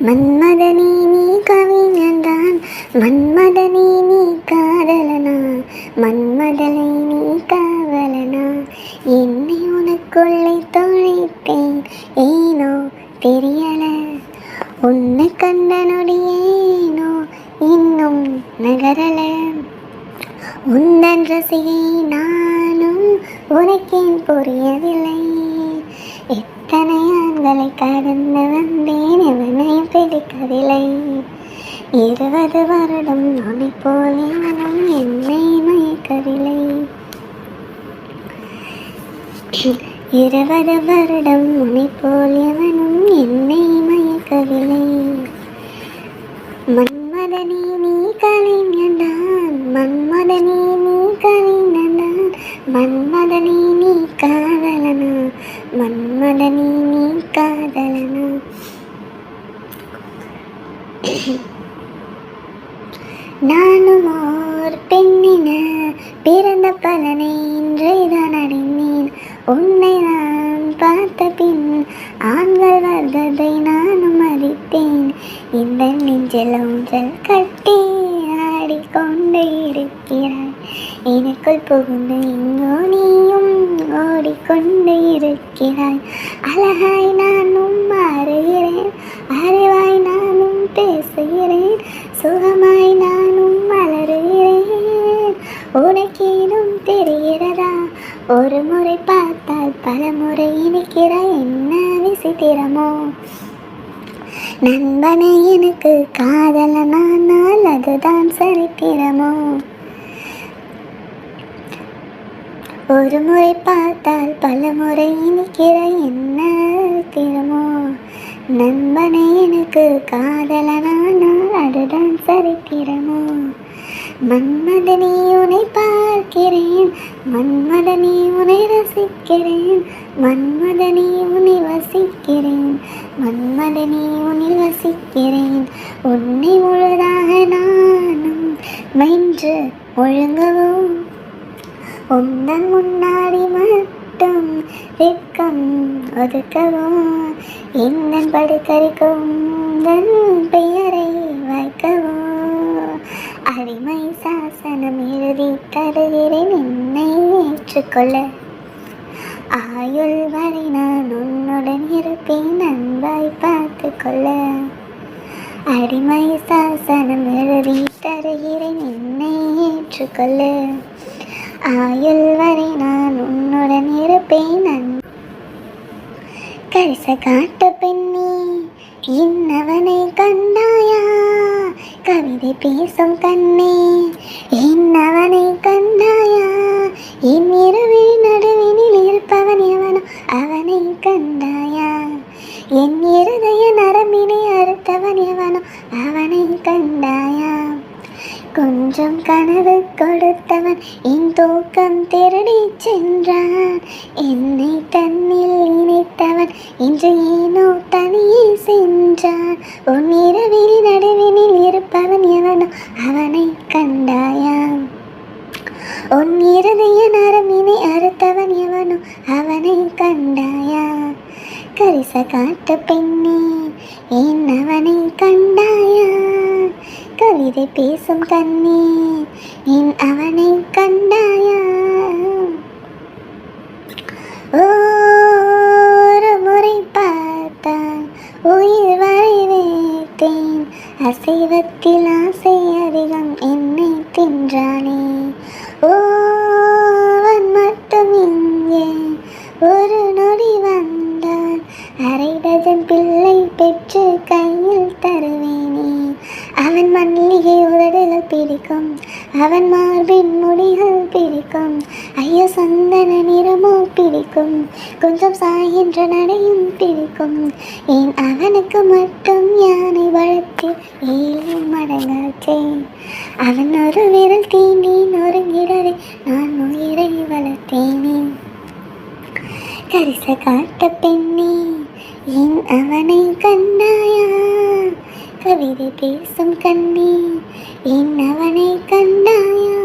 மன்மதனே நீ கவிஞன்தான், மன்மதனே நீ காதலனா, மன்மதனை நீ காவலனா. என்னை உனக்குள்ளே தொலைத்தேன், ஏனோ தெரியல. உன்னை கண்ட நொடியேனோ இன்னும் நகரல. உந்தன் ரசிகை நானும் உனக்கேன் புரியவில்லை. எத்தனை ஆண்களை கடந்து வந்தேன், எவனையும் பிடிக்கவில்லை. 20 வருடம் உன்னை போல் எவனும் என்னை மயக்கவில்லை. 20 வருடம் உன்னை போல் எவனும் என்னை மயக்கவில்லை. மன்மதனே நீ கலைஞன்தான், மன்மதனே நீ கலைஞன்தான், மன்மதனே நீ காதலனா, மன்மதனே நீ காதலனா. நானும் ஓர் பெண்ணின பிறந்த பலனை இன்றைதான் அடைந்தேன். உன்னை நான் பார்த்த பின் ஆண்கள் வர்க்கத்தை நானும் மதித்தேன். இந்த நெஞ்சில் ஊஞ்சல் கட்டி ஆடிக்கொண்டு இருக்கிறாய். எனக்குள் புகுந்து எங்கோ நீயும் ஓடிக்கொண்டு இருக்கிறாய். அழகாய் நானும் மாறுகிறேன், அறிவாய் நானும் பேசுகிறேன், சுகமாய் நானும் மலருகிறேன். உனக்கேனும் தெரிகிறதா? ஒரு முறை பார்த்தால் பல முறை இணைக்கிறாய், என்ன விசித்திரமோ. நண்பனை எனக்கு காதலனானால் அதுதான் சரித்திரமோ. ஒரு முறை பார்த்தால் பல முறை இணைக்கிறாய், என்ன விசித்திரமோ. நண்பனை எனக்கு காதலனானால் அதுதான் சரித்திரமோ. மன்மதனே உன்னை பார்க்கிறேன், மன்மதனே உன்னை ரசிக்கிறேன், மன்மதனே உன்னை வசிக்கிறேன், மன்மதனே உன்னில் வசிக்கிறேன். உன்னை முழுதாக நானும் மென்று ஒழுங்கவோ. உந்தன் முன்னாடி மட்டும் வெட்கம் ஒதுக்கவோ. என்னன் படுக்கறிக்கும் உந்தன் பெயரை வைக்கவோ. அடிமை சாசனம் எழுதி தருகிறேன், என்னை ஏற்றுக்கொள்ள. ஆயுள் வரை நான் உன்னுடன் இருப்பேன், அன்பாய் பார்த்து கொள்ள. அடிமை சாசனம் எழுதி தருகிறேன், என்னை ஏற்றுக்கொள்ள. ஆயுள் வரை நான் உன்னுடன் இருப்பேன். கரிச காட்டு பெண்ணே இன்னவனை கண்டாயா? கவிதை பேசும் கண்ணே இன்னவனை கண்டாயா? என் இரவில் நடுவினில் இருப்பவன் எவனோ அவனை கண்டாயா? என் இருதய நரம்பினை அறுத்தவன் எவனோ அவனை கண்டாயா? கொஞ்சம் கனவு கொடுத்தவன் என் தூக்கம் திருடி சென்றான். என்னை தன்னில் இணைத்தவன் இன்று ஏனோ தனியே சென்றான். உன் இரவில் நடுவினில் இருப்பவன் எவனோ அவனை கண்டாயா? உன் இருதய நரம்பினை அறுத்தவன் எவனோ அவனை கண்டாயா? கரிச காட்டு பெண்ணே ஏன் அவனை கண்டாயா? கவிதை பேசும் கண்ணே என் அவனை கண்டாயா? ஒரு முறை பார்த்தான் உயிர் வரை வைத்தேன். அசைவத்தில் ஆசை அதிகம் என்னை தின்றானே. அவன் மட்டும் இங்கே ஒரு நொடி வந்தான். 1/2 டஜன் பிள்ளை பெற்று கையில் தருவேனே. அவன் மல்லிகை உதடுகள் பிடிக்கும், அவன் மார்பின் முடிகள் பிடிக்கும். ஐயோ சந்தன நிறமோ பிடிக்கும், கொஞ்சம் சாகின்ற நடையும் பிடிக்கும். ஏன் அவனுக்கு மட்டும் யானை வளர்த்து 7 மடங்காச்சே. அவன் ஒரு விரல் தீண்டி நொறுங்கிறதை நான் உயிரை வளர்த்தேனே. கரிச காட்ட பெண்ணே என் அவனை கண்டாயா? கவிதை பேசும் கண்ணே என் அவனை கண்டாயா?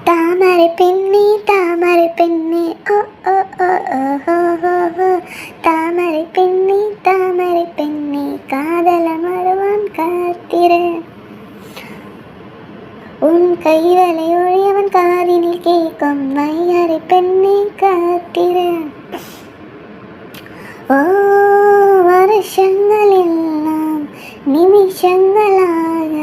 தாமரை பெண்ணே தாமரை பெண்ணே ஓ ஓ ஓ ஓ ஓ ஓ தாமரை பெண்ணே பெண்ணே காத்திரு. ஓ வருஷங்கள் எல்லாம் நிமிஷங்களாக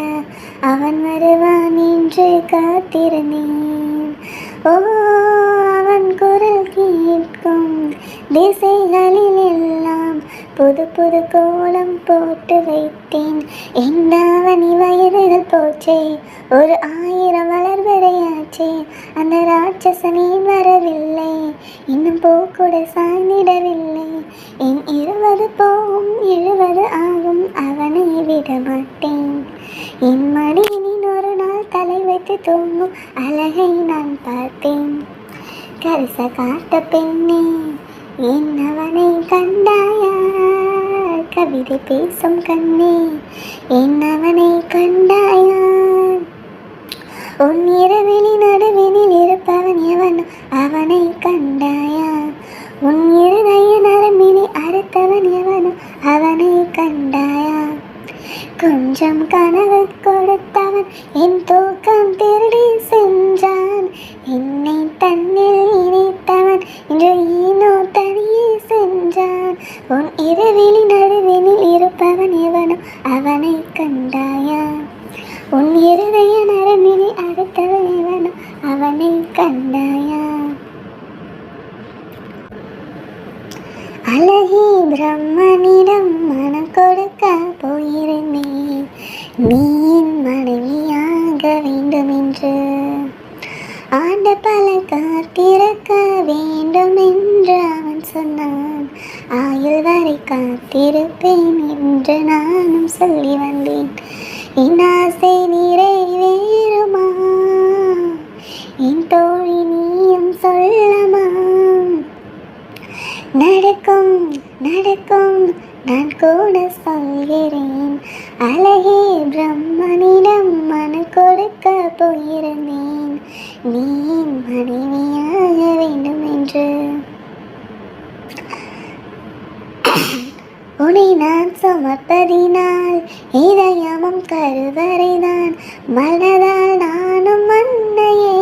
அவன் வருவான் என்று காத்திருந்தேன். ஓ அவன் குரல் கேட்கும் திசைகளில் எல்லாம் புது புது கோலம் போட்டு வைத்தேன். என்ன அவனி வயதுகள் போச்சே, ஒரு 1000 வளர்வரையாச்சே, அந்த ராட்சசனே வரவில்லை, இன்னும் பூக்கூட சாய்ந்திடவில்லை. என் 20 போகும் 70 ஆகும், அவனை விட மாட்டேன். என் மடியினின் ஒரு நாள் தலை வைத்து தூங்கும் அழகை நான் பார்த்தேன். கரிச காட்ட பெண்ணே என் அவனை கண்டாயா, கவிதை பேசும் கண்ணே என் அவனை கண்டாயா. உன் இரவினி நடுவினில் இருப்பவன் எவன் அவனை கண்டாயா. உன் இருதய நரம்பினை அறுத்தவன் எவனும் அவனை கண்டாயா. கொஞ்சம் கனவு கொடுத்தவன் என் தூக்கம் திருடி சென்றான். என்னை தன்னில் இணைத்தவன் இன்று ஈனோ தனியே சென்றான். உன் இரவினி நடுவினில் இருப்பவன் எவனும் அவனை கண்டாயா. உன் இருதய நரம்பினை அறுத்தவன் எவனும் அவனை கண்டாயா. அழகி பிரம்மனிடம் மனம் கொடுக்க போயிருந்தேன், நீ என் மனைவியாக வேண்டும் என்று. ஆண்ட பல காத்திருக்க வேண்டும் என்று அவன் சொன்னான். ஆயுள் வரை காத்திருப்பேன் என்று நானும் சொல்லி வந்தேன். என் ஆசை நிறைவேறுமா, என் தோழி நீயும் சொல்லமா. நடக்கும் நடக்கும் நான் கூட சொல்கிறேன். அழகே பிரம்மனிடம் மனம் கொடுக்க போயிருந்தேன், நீ மனைவியாக வேண்டும் என்று. உன்னை நான் சுமப்பதினால் இதயமும் கருவறைதான், மனதால் நானும் மன்னையே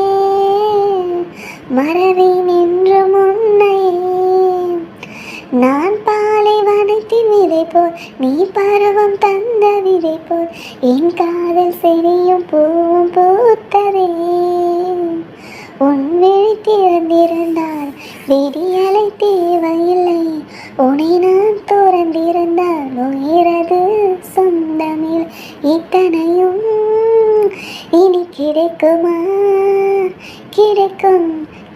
மறவேன் என்றும் உன்னையே. நான் பாலைவனத்தின் விதை போல், நீ பருவம் தந்த விதை போல், என் காதல் செடியும் பூவும் பூத்ததே. உன் விழி திறந்திருந்தால் விடியலை தேவையில்லை, உன்னை நான் துறந்திருந்தால் உயிரது சொந்தமில். இத்தனையும் இனி கிடைக்குமா, கிடைக்கும்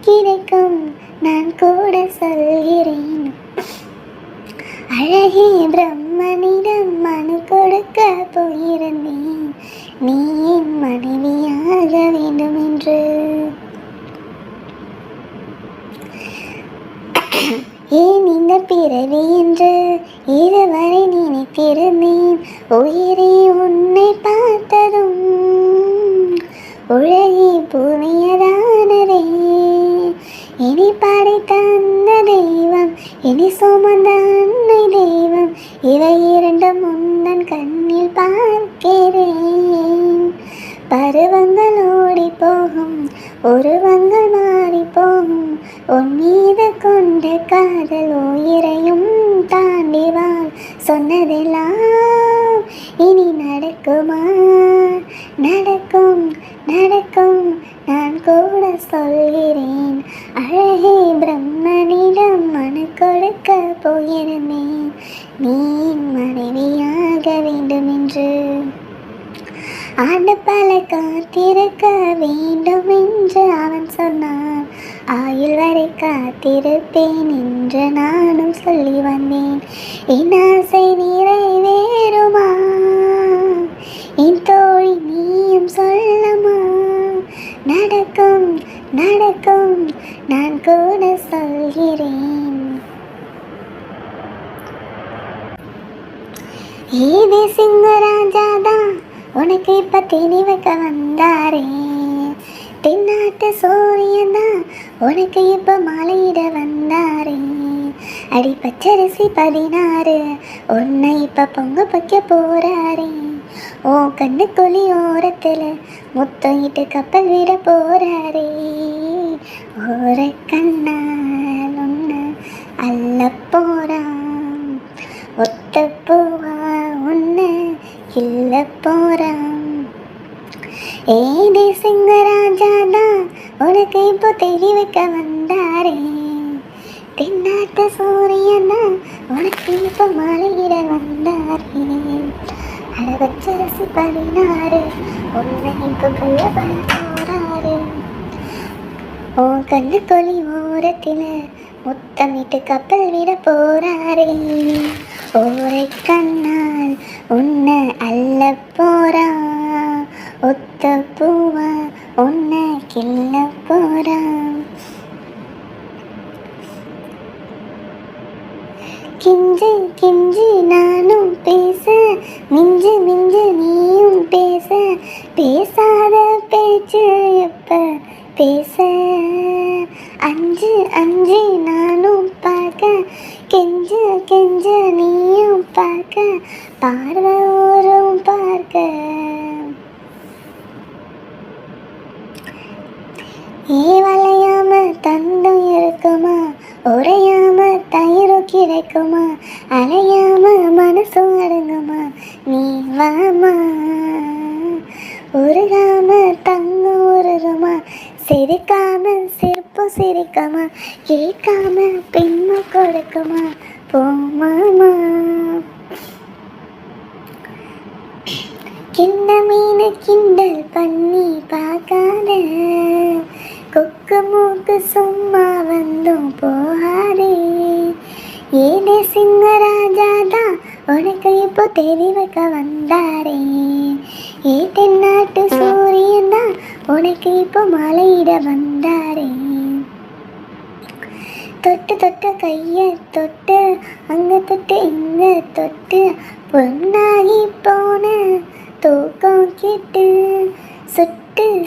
கிடைக்கும் நான் கூட சொல்கிறேன். அழகே பிரம்மனிடம் மனு கொடுக்க போயிருந்தேன், நீ என் மனைவியாக வேண்டும் என்று. ஏன் இந்த பிறவி என்று இதுவரை நினைத்திருந்தேன். உயிரே உன்னை பார்த்ததும் உலகி புனியதானதே. இனி படைத்த அந்த தெய்வம், இனி சுமந்த அன்னை தெய்வம், இவை இரண்டும் முந்தன் கண்ணில் பார்க்கிறேன். பருவங்கள் ஓடி போகும், உருவங்கள் மாறி போகும், உன் மீது கொண்ட காதல் உயிரையும் தாண்டிவாள். சொன்னதெல்லாம் இனி நடக்குமா, நடக்கும் நடக்கும் நான் கூட சொல்கிறேன். அழகே பிரம்மனிடம் மனு கொடுக்க போயிருந்தேன், நீ மனைவியாக வேண்டும் என்று. ஆண்டு பல காத்திருக்க வேண்டும் என்று அவன் சொன்னான். ஆயுள் வரை காத்திருப்பேன் என்று நானும் சொல்லி வந்தேன். என் ஆசை நிறைவேறுமா, என் தோழி நீயும் சொல்லமா. நடக்கும் நடக்கும் நான் கூட சொல்கிறேன். ஏதே சிங்கராஜாதான் உனக்கு இப்ப தேனி வைக்க வந்தாரே. தென்னாட்டு சூரியன் தான் உனக்கு இப்ப மாலையிட வந்தாரே. அடி பச்சரிசி 16 உன்னை இப்ப பொங்க வைக்க போறாரே. ஓ கண்ணுக்குழி ஓரத்துல முத்தம் இட்டு கப்பல் விட போறாரே. ஒரு கண்ணால் ஒன்று அல்ல போறான், ஒத்த பூவா ஒன்று இல்ல போறான். ஏதே சிங்கராஜாதான் உனக்கு இப்போ தெரி வைக்க வந்தாரே, தென்னாட்டு சூரியனா உனக்கு இப்போ மாலையிட வந்தாரே. அழகச்சரசி 16 உன்னை இப்போ கொல்ல போறாரு. உன் கண்ணு கொலி ஓரத்தில் முத்தமிட்டு கப்பல் விட போறாரே. ஓரை கண்ணால் உன்னை அல்ல போறா, ஒத்த பூவா உன்னை கிள்ள போறா. கிஞ்சு கிஞ்சு நானும் பேச, மிஞ்சு மிஞ்சு நீயும் பேச, பேசாத பேச்சு எப்ப பேச. அஞ்சு அஞ்சு நானும் பார்க்க, கெஞ்சு கெஞ்சு நீயும் பார்க்க, பார்வை ஓரும் பார்க்க. வளையாம தந்தம் இருக்குமா, உரையாம தயிரும் கிடைக்குமா, அலையாம மனசும் அடங்குமா, நீ வாமா. உருகாம தங்கம் உருகுமா, சிரிக்காம சிரிப்பு சிரிக்குமா, கேட்காம பின்ம கொடுக்குமா, போமாமா. கிண்ண மீன் கிண்டல் பண்ணி பார்க்காத, கொக்கு மூக்கு சும்மா வந்தும் போகாதே. ஏதே சிங்கராஜாதான் உனக்கு இப்போ தெரி வைக்க வந்தாரே, ஏ தென்னாட்டு சூரியன் தான் உனக்கு இப்போ மாலையிட வந்தாரே. தொட்டு தொட்டு கைய தொட்டு, அங்க தொட்டு இங்க தொட்டு, பொன்னாகி போன தூக்கம் கிட்டு, சுட்டு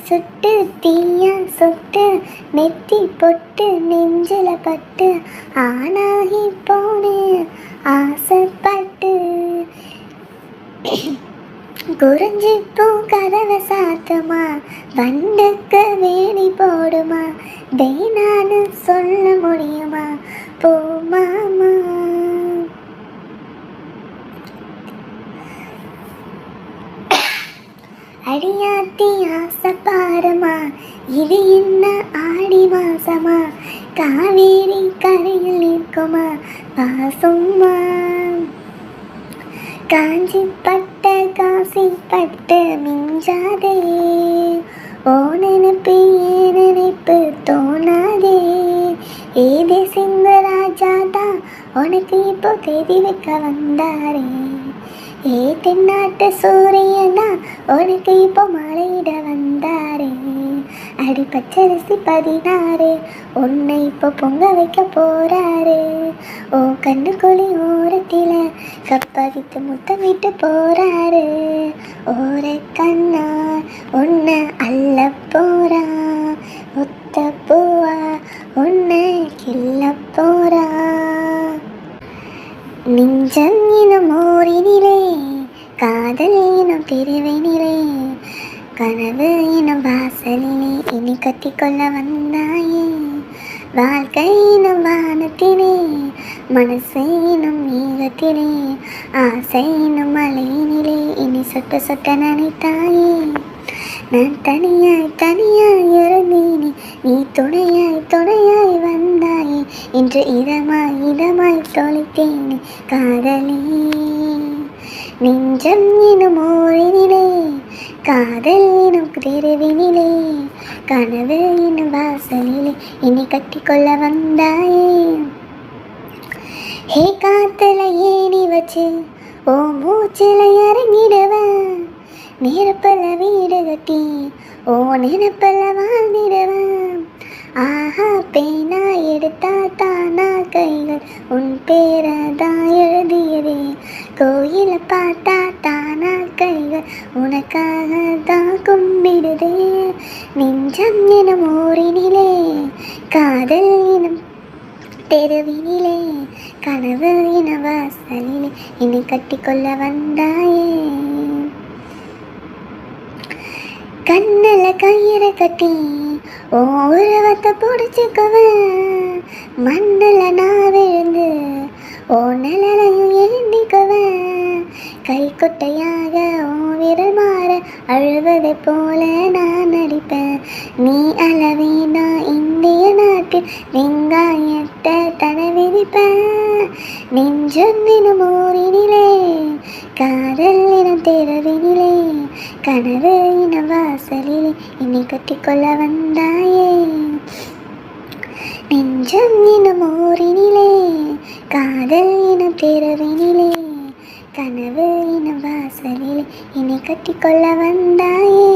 சுட்டு தீயா சுட்டு, நெத்தி பொட்டு நெஞ்சில பட்டு, ஆனாகி போனே ஆசைப்பட்டு. குறிஞ்சி பூ கதவை சாத்துமா, வண்டுக்கு வேணி போடுமா, தேனான்னு சொல்ல முடியுமா, போமாமா. அடியாத்தி ஆசை பாருமா, இது என்ன ஆடி மாசமா, காவேரி கரையில் நிற்குமா பாசும்மா. காஞ்சி பட்ட காசி பட்டு மிஞ்சாதே, ஓ நினைப்பு ஏ நினைப்பு தோணாதே. ஏதே சிங்கராஜாதான் உனக்கு இப்போ தெரி வைக்க வந்தாரே, ஏ தென்னாட்டு சூரியனா உனக்கு இப்போ மாலையிட வந்தாரே. அடி பச்சரிசி 16 உன்னை இப்போ பொங்க வைக்க போறாரு. ஓ கண்ணு கொலி ஓரத்தில கப்பதித்து முத்தமிட்டு போறாரு. ஓர கண்ணா உன்னை அல்ல போறா, ஒத்த பூவா உன்னை கிள்ள போறா. நெஞ்சம் எனும் ஓரினிலே, காதல் எனும் திருவினிலே, கனவு எனும் வாசலிலே இனி கட்டிக்கொள்ள வந்தாயே. வாழ்க்கை எனும் வானத்திலே, மனசு எனும் மேகத்திலே, ஆசை எனும் மலையினிலே இனி சொட்ட சொட்ட நினைத்தாயே. நான் தனியாய் தனியாய் இருந்தேனே, நீ துணையாய் துணையாய் வந்தாயே. இன்று இதமாய் இதமாய் தொலைத்தேனே காதலே. நெஞ்சம் எனும் ஓரினிலே, காதல் எனும் தெருவினிலே, கனவு எனும் வாசலிலே இனி கட்டிக்கொள்ள வந்தாயே. ஹே காத்துல ஏணி வச்சு ஓ மூச்சில இறங்கிடுவேன், நெருப்பல வீடு கட்டி ஓ நெருப்பல வாழ்ந்திடுவேன். ஆஹா பேனா எடுத்தா தானா கைகள் உன் பேரதான் எழுதியதே, கோயில பார்த்தா தானா கைகள் உனக்காக தான் கும்பிடுதே. நெஞ்சம் எனும் ஊரினிலே, காதல் எனும் தெருவினிலே, கனவு என வாசலிலே என்னை கட்டிக்கொள்ள வந்தாயே. கண்ணில் கயிறு கட்டி ஓ உருவத்தை பிடிச்சிக்குவேன் மண்ணில் நான் விழுந்து ஓ நிழலையும் ஏந்திக்குவேன் கைக்குட்டையாக ஓ விரல் மாற அழுவதை போல நான் நடிப்பேன் நீ அளவீனா இந்திய நாட்டில் வெங்காயத்தை தடை விதிப்பேன் நெஞ்சம் தினம் ஊரினிலே காதல் இனம் தேரவினிலே கனவு இனம் வாசலிலே என்னை கட்டிக்கொள்ள வந்தாயே நெஞ்சம் இனம் ஊரினிலே காதல் இனம் தேரவினிலே கனவு இனம் வாசலிலே என்னை கட்டிக்கொள்ள வந்தாயே